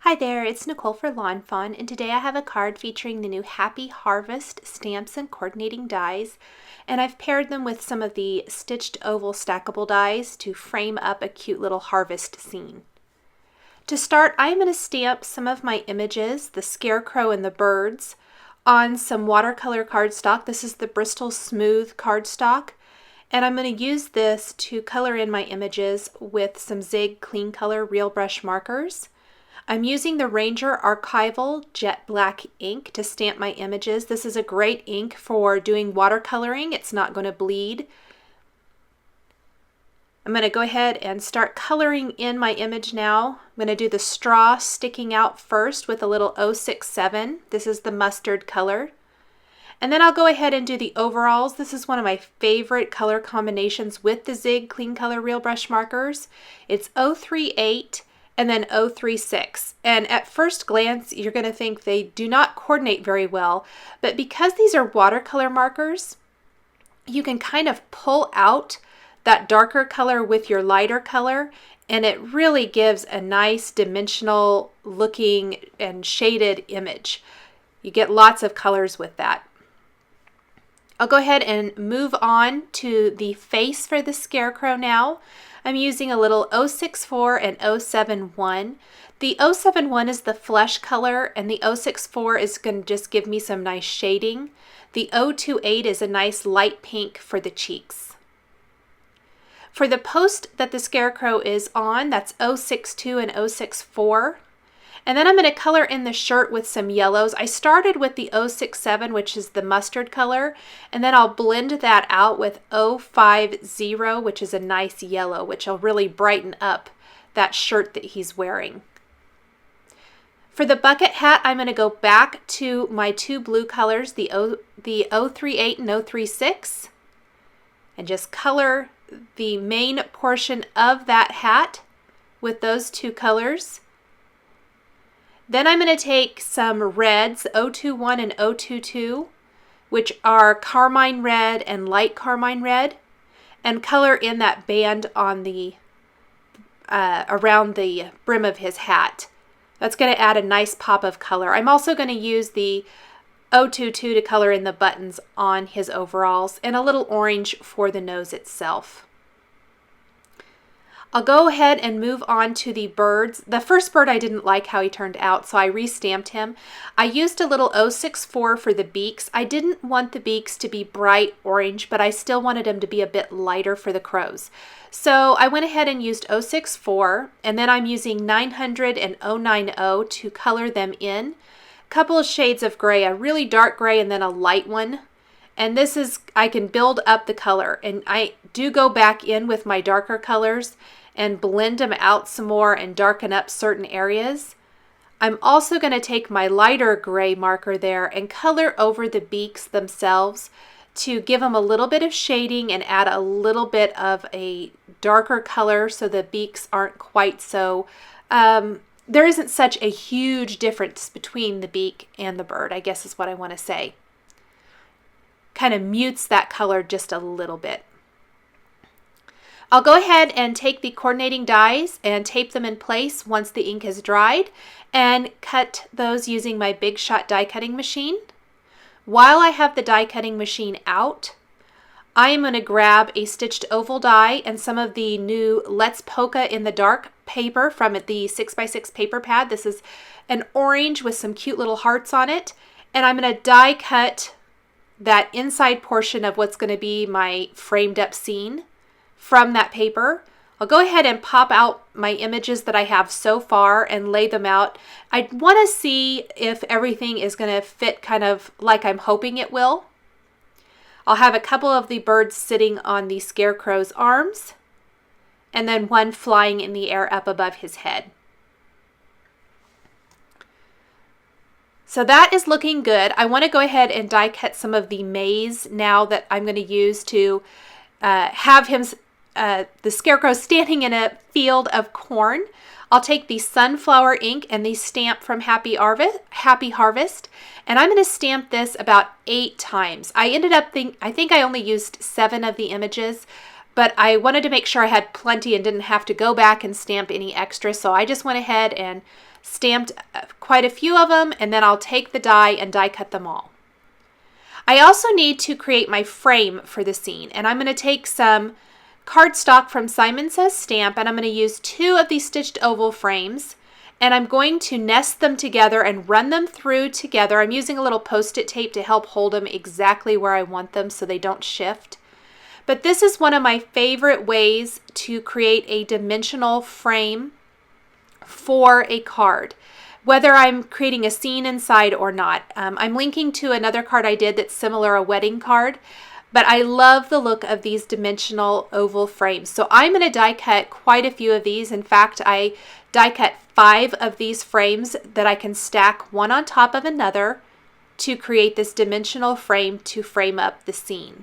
Hi there, it's Nicole for Lawn Fawn, and today I have a card featuring the new Happy Harvest stamps and coordinating dies, and I've paired them with some of the stitched oval stackable dies to frame up a cute little harvest scene. To start, I'm going to stamp some of my images, the scarecrow and the birds, on some watercolor cardstock. This is the Bristol Smooth cardstock, and I'm going to use this to color in my images with some Zig Clean Color Real Brush markers. I'm using the Ranger Archival Jet Black ink to stamp my images. This is a great ink for doing watercoloring. It's not going to bleed. I'm going to go ahead and start coloring in my image now. I'm going to do the straw sticking out first with a little 067. This is the mustard color. And then I'll go ahead and do the overalls. This is one of my favorite color combinations with the Zig Clean Color Real Brush markers. It's 038 and then 036. And at first glance, you're going to think they do not coordinate very well, but because these are watercolor markers, you can kind of pull out that darker color with your lighter color, and it really gives a nice dimensional looking and shaded image. You get lots of colors with that. I'll go ahead and move on to the face for the scarecrow now. I'm using a little 064 and 071. The 071 is the flesh color, and the 064 is going to just give me some nice shading. The 028 is a nice light pink for the cheeks. For the post that the scarecrow is on, that's 062 and 064. And then I'm going to color in the shirt with some yellows. I started with the 067, which is the mustard color, and then I'll blend that out with 050, which is a nice yellow, which will really brighten up that shirt that he's wearing. For the bucket hat, I'm going to go back to my two blue colors, the 038 and 036, and just color the main portion of that hat with those two colors. Then I'm going to take some reds, 021 and 022, which are carmine red and light carmine red, and color in that band on the around the brim of his hat. That's going to add a nice pop of color. I'm also going to use the 022 to color in the buttons on his overalls, and a little orange for the nose itself. I'll go ahead and move on to the birds. The first bird I didn't like how he turned out, so I restamped him. I used a little 064 for the beaks. I didn't want the beaks to be bright orange, but I still wanted them to be a bit lighter for the crows. So I went ahead and used 064, and then I'm using 900 and 090 to color them in. A couple of shades of gray, a really dark gray and then a light one. And this is, I can build up the color, and I do go back in with my darker colors and blend them out some more and darken up certain areas. I'm also going to take my lighter gray marker there and color over the beaks themselves to give them a little bit of shading and add a little bit of a darker color so the beaks aren't quite so, there isn't such a huge difference between the beak and the bird, I guess is what I want to say. Kind of mutes that color just a little bit. I'll go ahead and take the coordinating dies and tape them in place once the ink has dried, and cut those using my Big Shot die cutting machine. While I have the die cutting machine out, I am going to grab a stitched oval die and some of the new Let's Polka in the Dark paper from the 6x6 paper pad. This is an orange with some cute little hearts on it, and I'm going to die cut that inside portion of what's going to be my framed up scene from that paper. I'll go ahead and pop out my images that I have so far and lay them out. I want to see if everything is going to fit kind of like I'm hoping it will. I'll have a couple of the birds sitting on the scarecrow's arms, and then one flying in the air up above his head. So that is looking good. I want to go ahead and die cut some of the maize now that I'm going to use to have him, the scarecrow standing in a field of corn. I'll take the sunflower ink and the stamp from Happy Harvest, and I'm going to stamp this about 8 times. I ended up I think I only used 7 of the images, but I wanted to make sure I had plenty and didn't have to go back and stamp any extra, so I just went ahead and stamped quite a few of them, and then I'll take the die and die cut them all. I also need to create my frame for the scene, and I'm going to take some cardstock from Simon Says Stamp, and I'm going to use 2 of these stitched oval frames, and I'm going to nest them together and run them through together. I'm using a little post-it tape to help hold them exactly where I want them so they don't shift. But this is one of my favorite ways to create a dimensional frame for a card, whether I'm creating a scene inside or not. I'm linking to another card I did that's similar, a wedding card, but I love the look of these dimensional oval frames. So I'm going to die cut quite a few of these. In fact, I die cut 5 of these frames that I can stack one on top of another to create this dimensional frame to frame up the scene.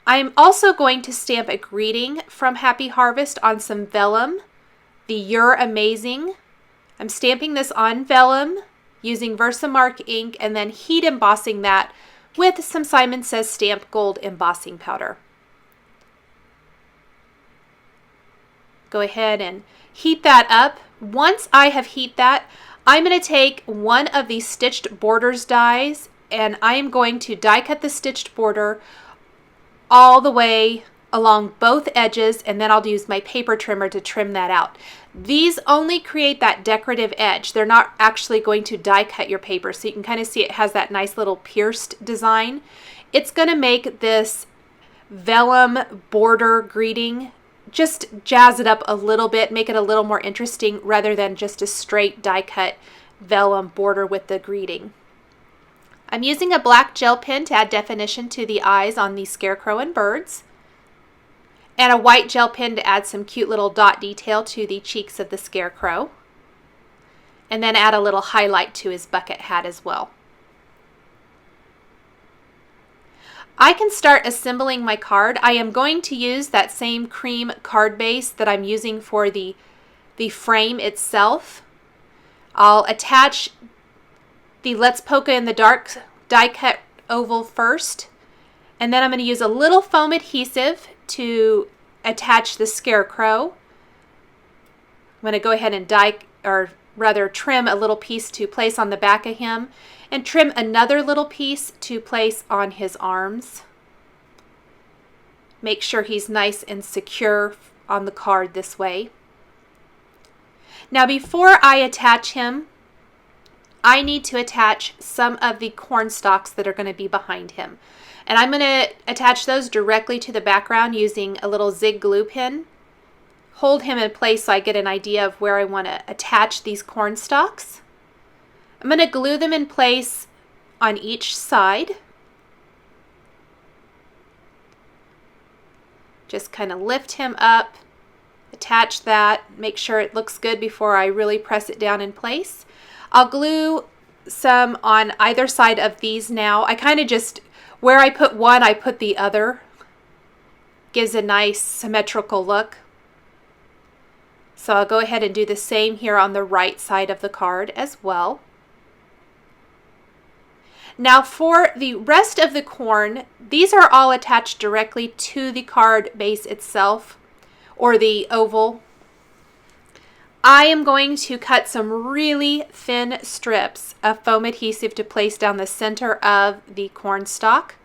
I'm also going to stamp a greeting from Happy Harvest on some vellum, the You're Amazing. I'm stamping this on vellum using Versamark ink and then heat embossing that with some Simon Says Stamp Gold embossing powder. Go ahead and heat that up. Once I have heat that, I'm going to take one of these stitched borders dies and I am going to die cut the stitched border all the way along both edges, and then I'll use my paper trimmer to trim that out. These only create that decorative edge. They're not actually going to die cut your paper, so you can kind of see it has that nice little pierced design. It's going to make this vellum border greeting just jazz it up a little bit, make it a little more interesting rather than just a straight die cut vellum border with the greeting. I'm using a black gel pen to add definition to the eyes on the scarecrow and birds, and a white gel pen to add some cute little dot detail to the cheeks of the scarecrow, and then add a little highlight to his bucket hat as well. I can start assembling my card. I am going to use that same cream card base that I'm using for the frame itself. I'll attach the Let's Polka in the Dark die cut oval first, and then I'm going to use a little foam adhesive to attach the scarecrow. I'm going to go ahead and trim a little piece to place on the back of him, and trim another little piece to place on his arms. Make sure he's nice and secure on the card this way. Now before I attach him, I need to attach some of the corn stalks that are going to be behind him. And I'm going to attach those directly to the background using a little zig glue pin. Hold him in place so I get an idea of where I want to attach these corn stalks. I'm going to glue them in place on each side. Just kind of lift him up, attach that, make sure it looks good before I really press it down in place. I'll glue some on either side of these now. I kind of just, where I put one, I put the other. Gives a nice symmetrical look. So I'll go ahead and do the same here on the right side of the card as well. Now for the rest of the corn, these are all attached directly to the card base itself, or the oval. I am going to cut some really thin strips of foam adhesive to place down the center of the corn stalk,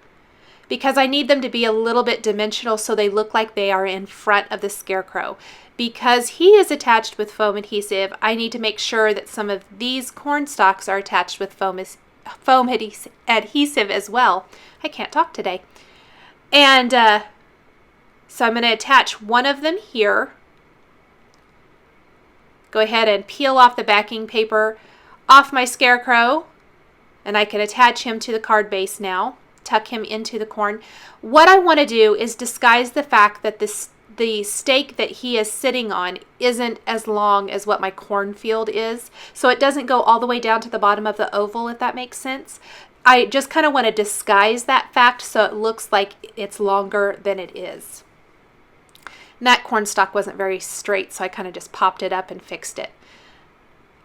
because I need them to be a little bit dimensional so they look like they are in front of the scarecrow. Because he is attached with foam adhesive, I need to make sure that some of these corn stalks are attached with foam adhesive as well. I can't talk today. And so I'm going to attach one of them here. Go ahead and peel off the backing paper off my scarecrow, and I can attach him to the card base now. Tuck him into the corn. What I want to do is disguise the fact that the stake that he is sitting on isn't as long as what my cornfield is, so it doesn't go all the way down to the bottom of the oval, if that makes sense. I just kind of want to disguise that fact so it looks like it's longer than it is. And that corn stalk wasn't very straight, so I kind of just popped it up and fixed it.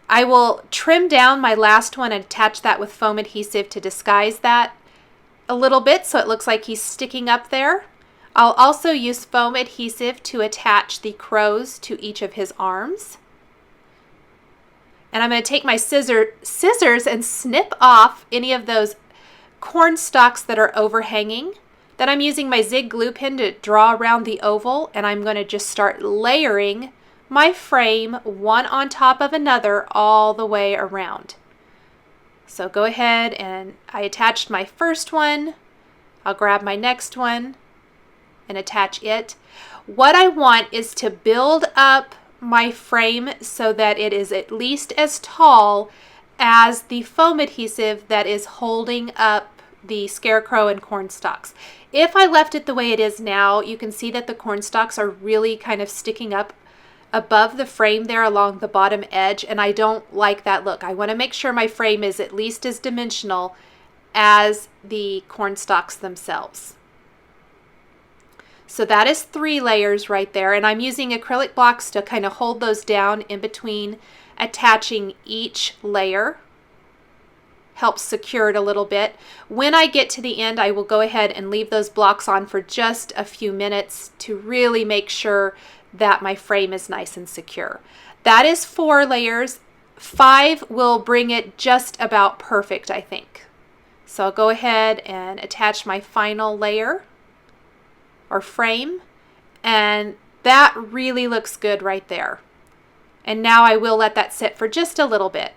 I will trim down my last one and attach that with foam adhesive to disguise that a little bit so it looks like he's sticking up there. I'll also use foam adhesive to attach the crows to each of his arms. And I'm going to take my scissors and snip off any of those corn stalks that are overhanging. Then I'm using my zig glue pen to draw around the oval, and I'm going to just start layering my frame one on top of another all the way around. So go ahead, and I attached my first one. I'll grab my next one and attach it. What I want is to build up my frame so that it is at least as tall as the foam adhesive that is holding up the scarecrow and corn stalks. If I left it the way it is now, you can see that the corn stalks are really kind of sticking up above the frame there along the bottom edge, and I don't like that look. I want to make sure my frame is at least as dimensional as the corn stalks themselves. So that is 3 layers right there, and I'm using acrylic blocks to kind of hold those down in between attaching each layer. Helps secure it a little bit. When I get to the end, I will go ahead and leave those blocks on for just a few minutes to really make sure that my frame is nice and secure. That is 4 layers. 5 will bring it just about perfect, I think. So I'll go ahead and attach my final layer or frame, and that really looks good right there. And now I will let that sit for just a little bit.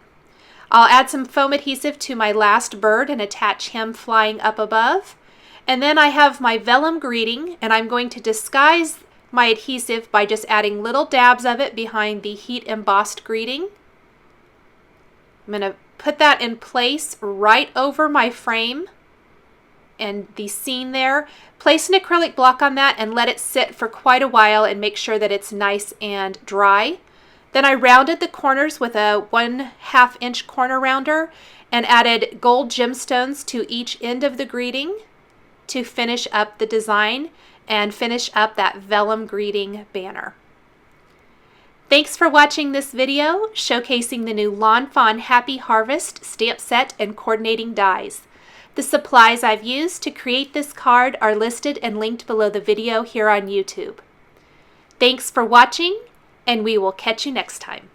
I'll add some foam adhesive to my last bird and attach him flying up above. And then I have my vellum greeting, and I'm going to disguise my adhesive by just adding little dabs of it behind the heat embossed greeting. I'm going to put that in place right over my frame and the scene there. Place an acrylic block on that and let it sit for quite a while and make sure that it's nice and dry. Then I rounded the corners with a 1/2 inch corner rounder and added gold gemstones to each end of the greeting to finish up the design and finish up that vellum greeting banner. Thanks for watching this video showcasing the new Lawn Fawn Happy Harvest stamp set and coordinating dies. The supplies I've used to create this card are listed and linked below the video here on YouTube. Thanks for watching, and we will catch you next time.